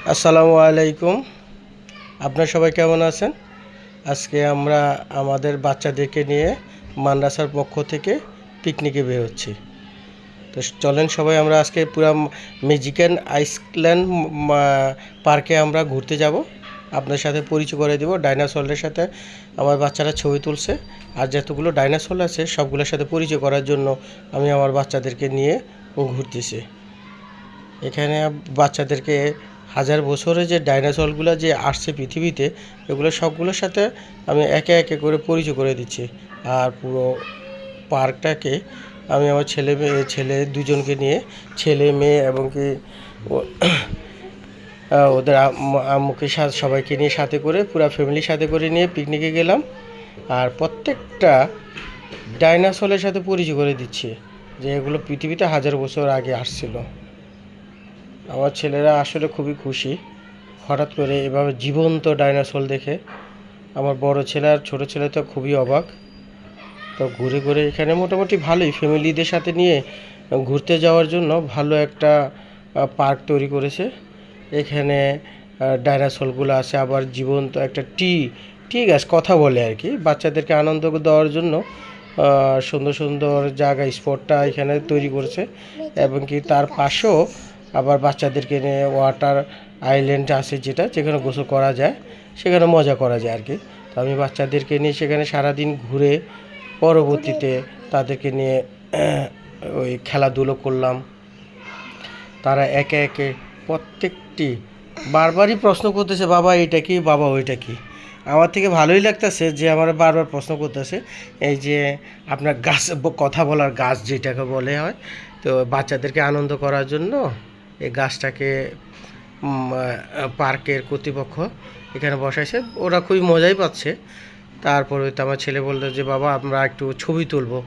আসসালামু আলাইকুম। আপনারা সবাই কেমন আছেন? আজকে আমরা আমাদের বাচ্চাদেরকে নিয়ে মাদ্রাসার পক্ষ থেকে পিকনিকে বের হচ্ছি। তো চলেন সবাই আমরা আজকে পুরা ম্যাজিক্যাল আইসল্যান্ড পার্কে আমরা ঘুরতে যাব। আপনার সাথে পরিচয় করে দেব। ডাইনোসরের সাথে আমার বাচ্চারা ছবি তুলছে, আর যতগুলো ডাইনোসর আছে সবগুলোর সাথে পরিচয় করার জন্য আমি আমার বাচ্চাদেরকে নিয়ে ঘুরতেছি। এখানে বাচ্চাদেরকে হাজার বছরে যে ডাইনোসরগুলো যে আসছে পৃথিবীতে, এগুলো সবগুলোর সাথে আমি একে একে করে পরিচয় করে দিচ্ছি। আর পুরো পার্কটাকে আমি আমার ছেলে দুজনকে নিয়ে, ছেলে মেয়ে এবং কি ওদের আম্মুকে সবাইকে নিয়ে সাথে করে পুরো ফ্যামিলির সাথে করে নিয়ে পিকনিকে গেলাম। আর প্রত্যেকটা ডাইনোসরের সাথে পরিচয় করে দিচ্ছি যে এগুলো পৃথিবীতে হাজার বছর আগে আসছিল। আমার ছেলেরা আসলে খুবই খুশি হঠাৎ করে এভাবে জীবন্ত ডাইনোসর দেখে। আমার বড় ছেলে আর ছোটো ছেলে তো খুবই অবাক। তো ঘুরে ঘুরে এখানে মোটামুটি ভালোই ফ্যামিলিদের সাথে নিয়ে ঘুরতে যাওয়ার জন্য ভালো একটা পার্ক তৈরি করেছে। এখানে ডাইনোসরগুলো আছে, আবার জীবন্ত একটা টি গাছ কথা বলে আর কি, বাচ্চাদেরকে আনন্দ দেওয়ার জন্য সুন্দর সুন্দর জায়গা স্পটটা এখানে তৈরি করেছে। এবং কি তার পাশেও আবার বাচ্চাদেরকে নিয়ে ওয়াটার আইল্যান্ড আছে, যেখানে গোসল করা যায়, সেখানে মজা করা যায় আর কি। তো আমি বাচ্চাদেরকে নিয়ে সেখানে সারাদিন ঘুরে পরবর্তীতে তাদেরকে নিয়ে ওই খেলাধুলো করলাম। তারা একে একে প্রত্যেকটি বারবারই প্রশ্ন করতেছে, বাবা এটা কি, বাবা ওইটা কি। আমার থেকে ভালোই লাগতেছে যে আমার বারবার প্রশ্ন করতেছে। এই যে আপনার গাছ, কথা বলার গাছ যেটাকে বলে হয়, তো বাচ্চাদেরকে আনন্দ করার জন্য এই গাছটাকে পার্কের কর্তৃপক্ষ এখানে বসাইছে। ওরা খুবই মজাই পাচ্ছে। তারপরে তো আমার ছেলে বললো যে বাবা আমরা একটু ছবি তুলবো।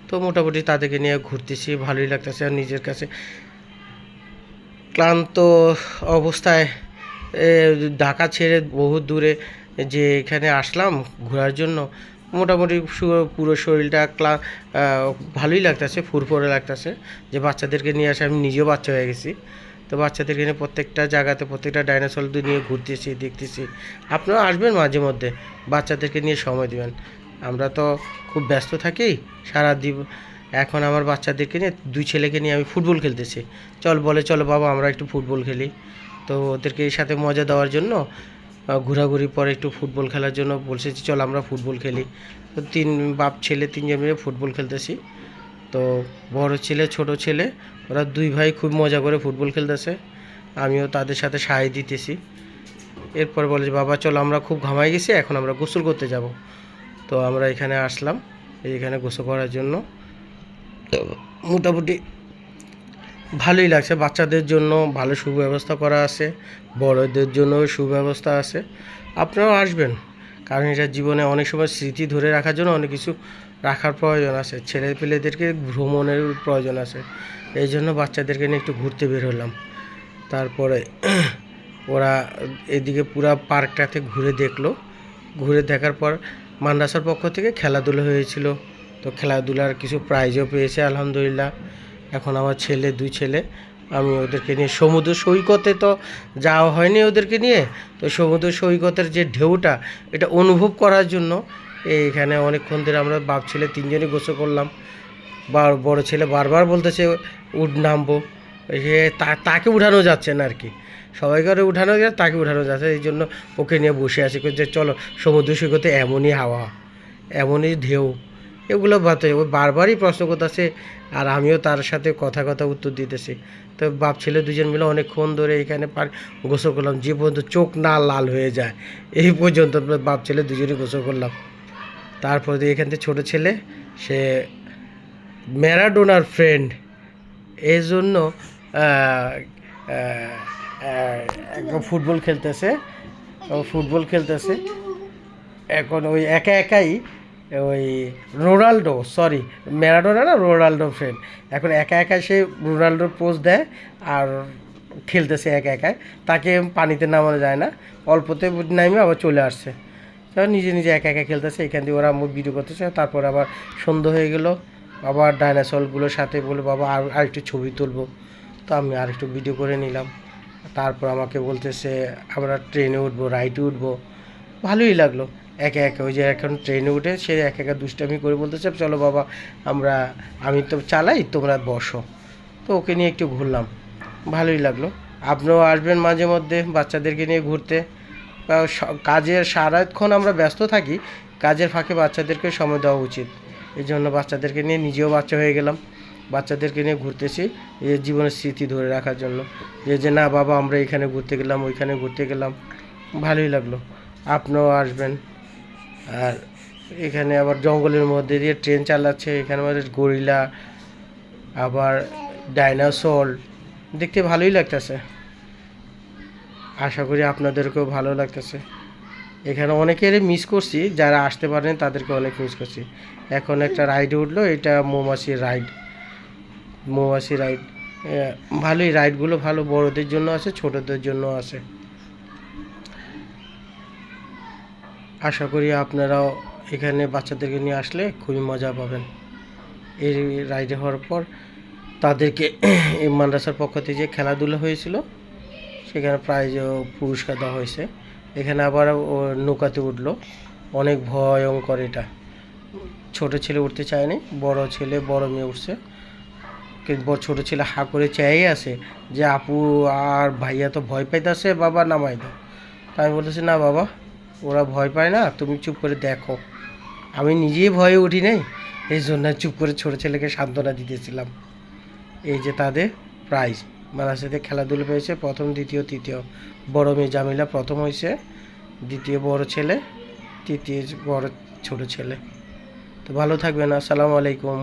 তো মোটামুটি তাদেরকে নিয়ে ঘুরতেছি, ভালোই লাগতেছে। আর নিজের কাছে ক্লান্ত অবস্থায় ঢাকা ছেড়ে বহু দূরে যে এখানে আসলাম ঘোরার জন্য, মোটামুটি পুরো শরীরটা ভালোই লাগতেছে, ফুরফুরে লাগতেছে। যে বাচ্চাদেরকে নিয়ে আসে, আমি নিজেও বাচ্চা হয়ে গেছি। তো বাচ্চাদেরকে নিয়ে প্রত্যেকটা জায়গাতে প্রত্যেকটা ডাইনোসর নিয়ে ঘুরতেছি, দেখতেছি। আপনারাও আসবেন মাঝে মধ্যে, বাচ্চাদেরকে নিয়ে সময় দেবেন। আমরা তো খুব ব্যস্ত থাকি সারা এখন আমার বাচ্চাদেরকে নিয়ে, দুই ছেলেকে নিয়ে আমি ফুটবল খেলতেছি। চলো বাবা আমরা একটু ফুটবল খেলি। তো ওদেরকে এই সাথে মজা দেওয়ার জন্য ঘোরাঘুরি পরে একটু ফুটবল খেলার জন্য বলছে যে চল আমরা ফুটবল খেলি। তো বাপ ছেলে তিনজন মিলে ফুটবল খেলতেছি। তো বড় ছেলে ছোট ছেলে ওরা দুই ভাই খুব মজা করে ফুটবল খেলতেছে, আমিও তাদের সাথে সাহায্য দিতেছি। এরপর বলে যে বাবা চলো আমরা খুব ঘামাই গেছি, এখন আমরা গোসল করতে যাব। তো আমরা এখানে আসলাম এখানে গোসল করার জন্য। মোটামুটি ভালোই লাগছে। বাচ্চাদের জন্য ভালো সুব্যবস্থা করা আছে, বড়দের জন্য সুব্যবস্থা আছে। আপনারাও আসবেন, কারণ এটা জীবনে অনেক সময় স্মৃতি ধরে রাখার জন্য অনেক কিছু রাখার প্রয়োজন আছে। ছেলেপেলেদেরকে ভ্রমণের প্রয়োজন আছে, এই জন্য বাচ্চাদেরকে নিয়ে একটু ঘুরতে বের হলাম। তারপরে ওরা এদিকে পুরা পার্কটাতে ঘুরে দেখলো। ঘুরে দেখার পর মাদ্রাসার পক্ষ থেকে খেলাধুলা হয়েছিল, তো খেলাধুলার কিছু প্রাইজও পেয়েছে আলহামদুলিল্লাহ। এখন আমার দুই ছেলে, আমি ওদেরকে নিয়ে সমুদ্র সৈকতে তো যাওয়া হয়নি ওদেরকে নিয়ে, তো সমুদ্র সৈকতের যে ঢেউটা এটা অনুভব করার জন্য এইখানে অনেকক্ষণ ধরে আমরা বাপ ছেলে তিনজনই গোসল করলাম। বড় ছেলে বারবার বলতেছে নামবো, সে তাকে উঠানো যাচ্ছে না আর কি। সবাইকে উঠানো যায়, তাকে উঠানো যাচ্ছে, এই জন্য ওকে নিয়ে বসে আছি যে চলো সমুদ্র সৈকতে এমনই হাওয়া, এমনই ঢেউ, এগুলো ও বারবারই প্রশ্ন করতেছে। আর আমিও তার সাথে কথা উত্তর দিতেছি। তো বাপ ছেলে দুজন মিলে অনেকক্ষণ ধরে এখানে গোসল করলাম, যে পর্যন্ত চোখ না লাল হয়ে যায় এই পর্যন্ত বাপ ছেলে দুজনই গোসল করলাম। তারপরে এখান থেকে ছোটো ছেলে, সে ম্যারাডোনার ফ্রেন্ড, এই জন্য ফুটবল খেলতেছে এখন ওই একাই ওই ম্যারাডোনা না রোনাল্ডো ফ্রেন্ড, এখন একাই সে রোনাল্ডোর পোজ দেয় আর খেলতেছে একাই। তাকে পানিতে নামানো যায় না, অল্পতে নামে আবার চলে আসছে। নিজে একা খেলতেছে। এখান দিয়ে ওরা ভিডিও করতেছে। তারপর আবার সন্ধ্যা হয়ে গেল, আবার ডাইনোসরগুলোর সাথে বলে বাবা আর একটু ছবি তুলবো। তো আমি আর একটু ভিডিও করে নিলাম। তারপর আমাকে বলতেছে আমরা ট্রেনে উঠবো, রাইডে উঠবো। ভালোই লাগলো। একে একে ওই যে এখন ট্রেনে উঠে সে একা একা দুষ্টামি করে বলতেছে চলো বাবা আমরা, আমি তো চালাই তোমরা বসো। তো ওকে নিয়ে একটু ঘুরলাম, ভালোই লাগলো। আপনিও আসবেন মাঝে মধ্যে বাচ্চাদেরকে নিয়ে ঘুরতে। কাজের সারাক্ষণ আমরা ব্যস্ত থাকি, কাজের ফাঁকে বাচ্চাদেরকে সময় দেওয়া উচিত। এই জন্য বাচ্চাদেরকে নিয়ে নিজেও বাচ্চা হয়ে গেলাম, বাচ্চাদেরকে নিয়ে ঘুরতেছি এই জীবনের স্মৃতি ধরে রাখার জন্য। যে না বাবা আমরা এখানে ঘুরতে গেলাম, ওইখানে ঘুরতে গেলাম, ভালোই লাগলো। আপনিও আসবেন। আর এখানে আবার জঙ্গলের মধ্যে দিয়ে ট্রেন চালাচ্ছে, এখানে আমাদের গরিলা, আবার ডাইনোসর, দেখতে ভালোই লাগতেছে। আশা করি আপনাদেরকেও ভালো লাগতেছে। এখানে অনেকেরই মিস করছি, যারা আসতে পারেন তাদেরকে অনেক মিস করছি। এখন একটা রাইড উঠলো, এটা মৌমাছির রাইড, মৌমাছি রাইড। ভালোই রাইডগুলো ভালো, বড়দের জন্য আছে, ছোটদের জন্য আছে। আশা করি আপনারাও এখানে বাচ্চাদেরকে নিয়ে আসলে খুবই মজা পাবেন। এই রাইডে হওয়ার পর তাদেরকে এই মাদ্রাসার পক্ষ থেকে যে খেলাধুলা হয়েছিল সেখানে প্রাইজ ও পুরস্কার দেওয়া হয়েছে। এখানে আবার ও নৌকাতে উঠলো, অনেক ভয়ঙ্কর এটা। ছোট ছেলে উঠতে চায়নি, বড় ছেলে বড় মেয়ে উঠছে, কিন্তু ছোট ছেলে হা করে চেয়েই আছে যে আপু আর ভাইয়া তো ভয় পাইতেছে, বাবা নামাই দাও। তা আমি বলতেছি না বাবা ওরা ভয় পায় না, তুমি চুপ করে দেখো। আমি নিজেই ভয়ে উঠি নাই, এই জন্য চুপ করে ছোট ছেলেকে সান্ত্বনা দিতেছিলাম। এই যে তাদের প্রাইজ, মাদ্রাসাতে খেলাধুলো পেয়েছে প্রথম, দ্বিতীয়, তৃতীয়। বড় মেয়ে জামিলা প্রথম হয়েছে, দ্বিতীয় বড় ছেলে, তৃতীয় বড় ছোট ছেলে। তো ভালো থাকবেন, আসসালামু আলাইকুম।